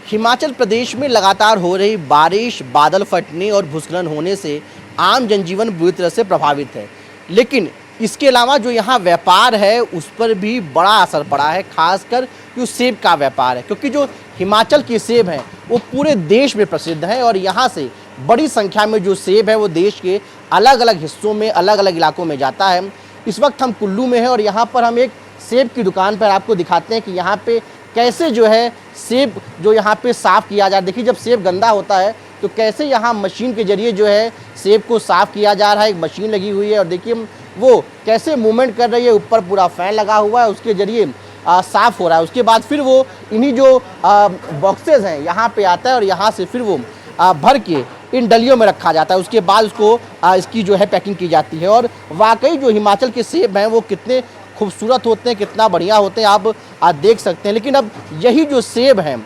हिमाचल प्रदेश में लगातार हो रही बारिश, बादल फटने और भूस्खलन होने से आम जनजीवन बुरी तरह से प्रभावित है। लेकिन इसके अलावा जो यहाँ व्यापार है उस पर भी बड़ा असर पड़ा है, खासकर जो सेब का व्यापार है, क्योंकि जो हिमाचल के सेब हैं वो पूरे देश में प्रसिद्ध है और यहाँ से बड़ी संख्या में जो सेब है वो देश के अलग अलग हिस्सों में, अलग अलग इलाकों में जाता है। इस वक्त हम कुल्लू में हैं और यहाँ पर हम एक सेब की दुकान पर आपको दिखाते हैं कि यहाँ पे कैसे जो है सेब जो यहाँ पे साफ़ किया जा रहा है। देखिए, जब सेब गंदा होता है तो कैसे यहाँ मशीन के जरिए जो है सेब को साफ़ किया जा रहा है। एक मशीन लगी हुई है और देखिए वो कैसे मूवमेंट कर रही है, ऊपर पूरा फैन लगा हुआ है, उसके जरिए साफ़ हो रहा है। उसके बाद फिर वो इन्हीं जो बॉक्सेस हैं यहाँ पे आता है और यहाँ से फिर वो भर के इन डलियों में रखा जाता है। उसके बाद उसको इसकी जो है पैकिंग की जाती है। और वाकई जो हिमाचल के सेब हैं वो कितने खूबसूरत होते हैं, कितना बढ़िया होते हैं, आप देख सकते हैं। लेकिन अब यही जो सेब हैं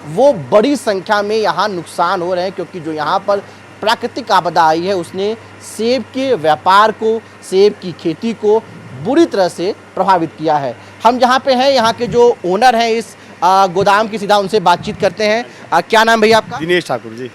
वो बड़ी संख्या में यहाँ नुकसान हो रहे हैं, क्योंकि जो यहाँ पर प्राकृतिक आपदा आई है उसने सेब के व्यापार को, सेब की खेती को बुरी तरह से प्रभावित किया है। हम जहाँ पे हैं, यहाँ के जो ओनर हैं इस गोदाम की, सीधा उनसे बातचीत करते हैं। क्या नाम भैया आपका? दिनेश ठाकुर जी।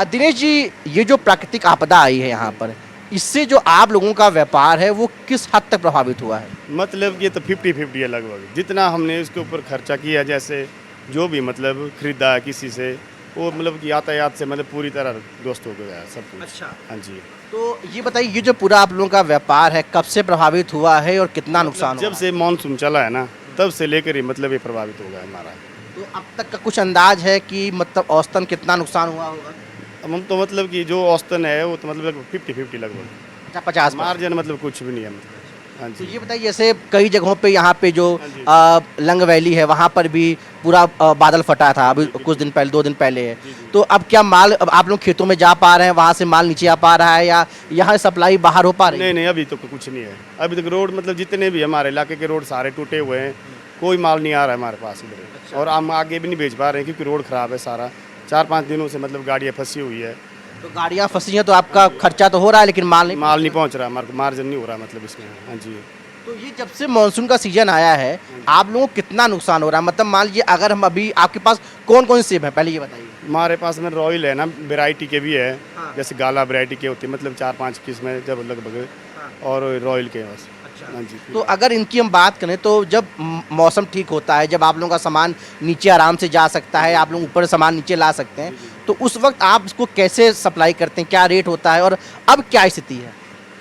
दिनेश जी, ये जो प्राकृतिक आपदा आई है यहाँ पर, इससे जो आप लोगों का व्यापार है वो किस हद तक प्रभावित हुआ है? मतलब ये तो 50-50 है लगभग। जितना हमने इसके ऊपर खर्चा किया, जैसे जो भी मतलब खरीदा है किसी से, वो मतलब कि यातायात से मतलब पूरी तरह दोस्त हो गया है सब कुछ। अच्छा। हाँ जी। तो ये बताइए, ये जो पूरा आप लोगों का व्यापार है कब से प्रभावित हुआ है और कितना नुकसान हुआ जब से मानसून चला है ना, तब से लेकर ही मतलब ये प्रभावित हो गया हमारा। तो अब तक का कुछ अंदाज है कि मतलब औसतन कितना नुकसान हुआ होगा? हम तो मतलब कि जो औसतन है वो तो मतलब 50-50 लगभग। अच्छा, 50। मार्जिन मतलब कुछ भी नहीं है मतलब। हाँ तो जी। ये बताइए, जैसे कई जगहों पे यहाँ पे जो हाँ जी। लंग वैली है वहाँ पर भी पूरा बादल फटा था अभी कुछ दिन पहले, 2 दिन पहले है। तो अब क्या माल, अब आप लोग खेतों में जा पा रहे हैं, वहाँ से माल नीचे आ पा रहा है या यहाँ सप्लाई बाहर हो पा रही है? नहीं नहीं, अभी तो कुछ नहीं है। अभी तक रोड मतलब जितने भी हमारे इलाके के रोड सारे टूटे हुए हैं, कोई माल नहीं आ रहा है हमारे पास इधर। और हम आगे भी नहीं भेज पा रहे हैं क्योंकि रोड ख़राब है सारा। 4-5 दिनों से मतलब गाड़ियाँ फंसी हुई है। तो गाड़ियाँ फंसी हैं तो आपका खर्चा तो हो रहा है लेकिन माल नहीं पहुंच रहा, हमारे मार्जिन नहीं हो रहा मतलब इसमें। हाँ जी। तो ये जब से मानसून का सीजन आया है आप लोगों को कितना नुकसान हो रहा है? मतलब मान लीजिए, अगर हम अभी, आपके पास कौन कौन से सेब है पहले ये बताइए। हमारे पास में रॉयल है ना, वैरायटी के भी है। हाँ। जैसे गाला वैरायटी के होती है, मतलब 4-5 किस्में जब लगभग। हाँ। और रॉयल के बस। अच्छा। हाँ जी। तो अगर इनकी हम बात करें तो जब मौसम ठीक होता है, जब आप लोगों का सामान नीचे आराम से जा सकता है, आप लोग ऊपर सामान नीचे ला सकते हैं, तो उस वक्त आप इसको कैसे सप्लाई करते हैं, क्या रेट होता है और अब क्या स्थिति है?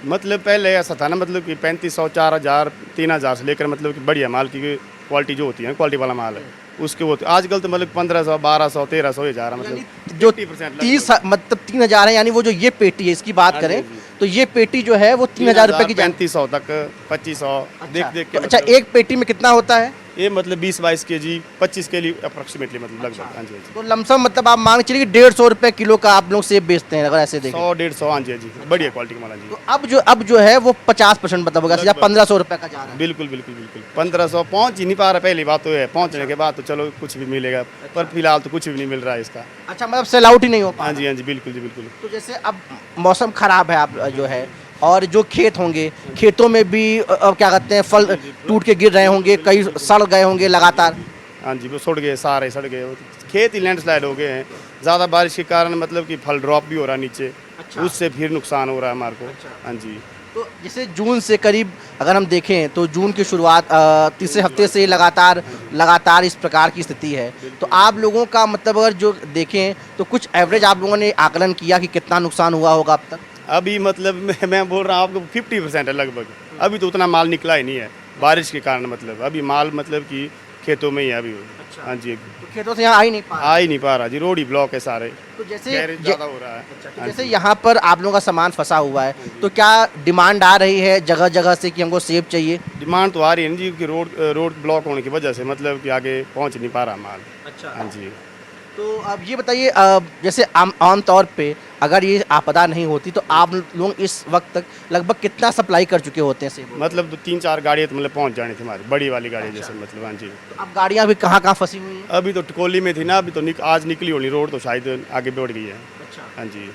मतलब पहले ऐसा था ना, मतलब कि 3500, 4000, 3000 से लेकर मतलब कि बढ़िया माल की क्वालिटी जो होती है, क्वालिटी वाला माल है उसके होते। आजकल तो मतलब 1500, 1200, 1300 ही जा रहा, मतलब जो 50% 30 मतलब 3000 है, यानी वो जो ये पेटी है इसकी बात हाँ करें जी, जी। तो ये पेटी जो है वो 3000 रुपए की 3500 तक, 2500 देख देख के। अच्छा, मतलब एक पेटी में कितना होता है? ये मतलब 20-22 kg, 25 के लिए अप्रोक्सीमेटली मतलब लगभग। हाँ जी। हाँ जी। तो लमसम मतलब आप मान के चलिए 150 रुपए किलो का आप लोग सेब बेचते हैं, अगर ऐसे देखें। 100-150। हाँ जी। हाँ जी, बढ़िया क्वालिटी का माल। हाँ जी। तो अब जो है वो 50% मतलब होगा, सीधा 1500 रुपए का जा रहा है। बिल्कुल बिल्कुल बिल्कुल। 1500 पहुंच ही नहीं पा रहा, पहली बात तो है। पहुंचने के बाद तो चलो कुछ भी मिलेगा, पर फिलहाल तो कुछ भी नहीं मिल रहा है इसका। अच्छा, मतलब सेल आउट ही नहीं हो पा हाँ रहा। जी। हाँ जी, बिल्कुल जी बिल्कुल। तो जैसे अब मौसम खराब है, आप जो है, और जो खेत होंगे, खेतों में भी अब क्या कहते हैं, फल टूट के गिर रहे होंगे, कई सड़ गए होंगे लगातार। हाँ जी, वो सड़ गए, सारे सड़ गए। खेत ही लैंडस्लाइड हो गए हैं ज़्यादा बारिश के कारण, मतलब कि फल ड्रॉप भी हो रहा है नीचे। अच्छा। उससे फिर नुकसान हो रहा है हमारे को। अच्छा। हाँ जी। तो जैसे जून से करीब अगर हम देखें तो जून की शुरुआत तीसरे हफ्ते से लगातार इस प्रकार की स्थिति है। तो आप लोगों का मतलब अगर जो देखें तो कुछ एवरेज आप लोगों ने आकलन किया कि कितना नुकसान हुआ होगा अब तक? अभी मतलब मैं बोल रहा हूँ आपको 50% है लगभग। अभी तो उतना माल निकला ही नहीं है बारिश के कारण। मतलब अभी माल मतलब कि खेतों में ही है अभी। अच्छा। हाँ जी। तो खेतों से यहाँ आ ही नहीं पा रहा। आ ही नहीं पा रहा जी, रोड ही ब्लॉक है सारे। तो जैसे गैरेज ज़्यादा हो रहा है। तो हाँ जैसे जी। यहाँ पर आप लोगों का सामान फंसा हुआ है, तो क्या डिमांड आ रही है जगह जगह से कि हमको सेब चाहिए? डिमांड तो आ रही है ना जी, कि रोड ब्लॉक होने की वजह से मतलब कि आगे पहुंच नहीं पा रहा माल। अच्छा। हाँ जी। तो अब ये बताइए, जैसे आम तौर पे अगर ये आपदा नहीं होती तो आप लोग इस वक्त तक लगभग कितना सप्लाई कर चुके होते हैं सेब? मतलब 3-4 गाड़ियाँ तो मतलब पहुंच जानी थी हमारी, बड़ी वाली गाड़ी जैसे मतलब। हाँ जी। तो अब गाड़ियाँ भी कहाँ कहाँ फंसी हुई हैं? अभी तो टकोली में थी ना, अभी तो आज निकली होनी रोड, तो शायद आगे बढ़ गई है। अच्छा। हाँ जी।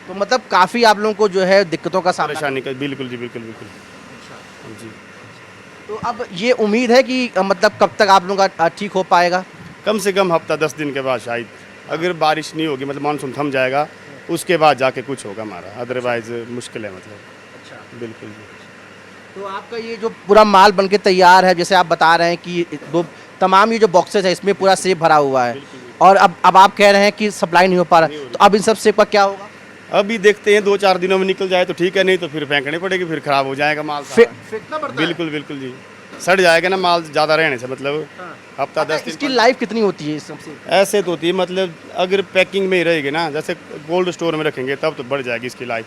तो मतलब काफ़ी आप लोगों को जो है दिक्कतों का सामना। परेशानी का बिल्कुल जी, बिल्कुल बिल्कुल। अच्छा। हाँ जी। तो अब ये उम्मीद है कि मतलब कब तक आप लोगों का ठीक हो पाएगा? कम से कम हफ्ता 10 दिन के बाद शायद, अगर बारिश नहीं होगी मतलब मानसून थम जाएगा उसके बाद जाके कुछ होगा हमारा, अदरवाइज मुश्किल है मतलब। अच्छा, बिल्कुल जी। तो आपका ये जो पूरा माल बनके तैयार है, जैसे आप बता रहे हैं कि वो तमाम ये जो बॉक्सेस है इसमें पूरा सेब भरा हुआ है, और अब आप कह रहे हैं कि सप्लाई नहीं हो पा रहा है, तो अब इन सब सेब का क्या होगा? अभी देखते हैं 2-4 दिनों में निकल जाए तो ठीक है, नहीं तो फिर फेंकने पड़ेगी, फिर खराब हो जाएगा माल सारा। फेंकना पड़ता है? बिल्कुल बिल्कुल जी, सड़ जाएगा ना माल ज़्यादा रहने से, मतलब हाँ। हफ्ता 10 इसकी दिन। लाइफ कितनी होती है इस सबसे? ऐसे तो होती है मतलब अगर पैकिंग में ही रहेगी ना, जैसे कोल्ड स्टोर में रखेंगे तब तो बढ़ जाएगी इसकी लाइफ,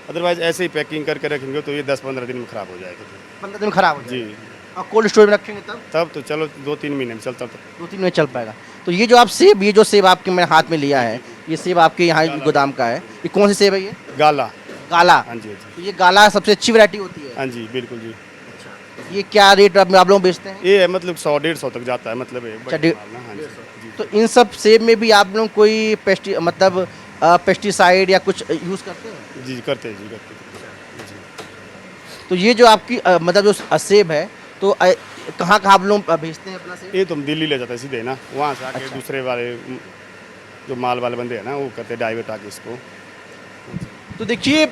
अदरवाइज ऐसे ही पैकिंग करके रखेंगे तो ये 10-15 दिन में ख़राब हो जाएगी। 15 दिन में खराब हो जी, जाएगा। और कोल्ड स्टोर में रखेंगे तब तब तो चलो 2-3 महीने में चलता तो। 2-3 में चल पाएगा। तो ये जो आप सेब, ये जो सेब आपके मैंने हाथ में लिया है, ये सेब आपके यहाँ गोदाम का है, ये कौन सी सेब है ये? गाला। गाला। हाँ जी, हाँ जी। तो ये गाला सबसे अच्छी वैरायटी होती है? हाँ जी, बिल्कुल जी। ये क्या रेट आप लोग बेचते हैं? ये है मतलब 100-150 तक जाता है, मतलब ये अच्छा, बड़ी माल ना। हाँ जी, जी। तो इन सब सेब में भी आप लोग कोई पेस्टिसाइड या कुछ यूज़ करते हैं? जी करते हैं, जी करते हैं जी। तो ये जो आपकी मतलब जो सेब है, तो कहाँ कहाँ आप लोग भेजते हैं अपना सेब? ये तो हम दिल्ली ले जाते हैं सीधे ना, वहाँ से आके अच्छा। दूसरे वाले जो माल वाले बंदे हैं ना वो करते डाइवर्ट आके इसको। तो देखिए,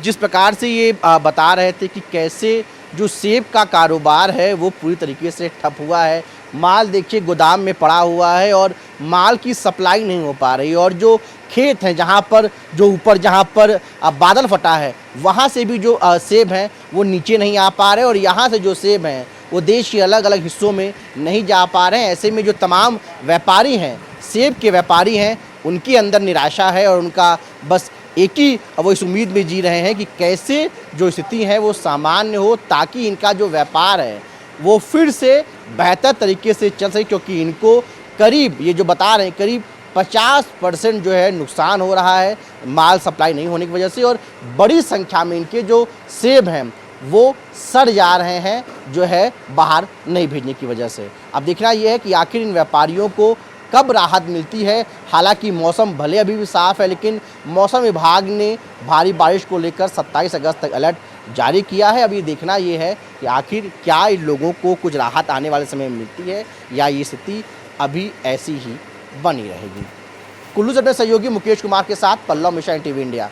जिस प्रकार से ये बता रहे थे कि कैसे जो सेब का कारोबार है वो पूरी तरीके से ठप हुआ है। माल देखिए गोदाम में पड़ा हुआ है और माल की सप्लाई नहीं हो पा रही, और जो खेत हैं जहाँ पर जो ऊपर जहाँ पर बादल फटा है वहाँ से भी जो सेब हैं वो नीचे नहीं आ पा रहे, और यहाँ से जो सेब हैं वो देश के अलग अलग हिस्सों में नहीं जा पा रहे हैं। ऐसे में जो तमाम व्यापारी हैं, सेब के व्यापारी हैं, उनके अंदर निराशा है और उनका बस एक ही वो इस उम्मीद में जी रहे हैं कि कैसे जो स्थिति है वो सामान्य हो, ताकि इनका जो व्यापार है वो फिर से बेहतर तरीके से चल सके, क्योंकि इनको करीब, ये जो बता रहे हैं, करीब 50% जो है नुकसान हो रहा है माल सप्लाई नहीं होने की वजह से, और बड़ी संख्या में इनके जो सेब हैं वो सड़ जा रहे हैं, जो है बाहर नहीं भेजने की वजह से। अब देखना ये है कि आखिर इन व्यापारियों को कब राहत मिलती है। हालांकि मौसम भले अभी भी साफ़ है, लेकिन मौसम विभाग ने भारी बारिश को लेकर 27 अगस्त तक अलर्ट जारी किया है। अभी देखना ये है कि आखिर क्या इन लोगों को कुछ राहत आने वाले समय में मिलती है, या ये स्थिति अभी ऐसी ही बनी रहेगी। कुल्लू से अपने सहयोगी मुकेश कुमार के साथ पल्लव मिश्रा, NTV इंडिया।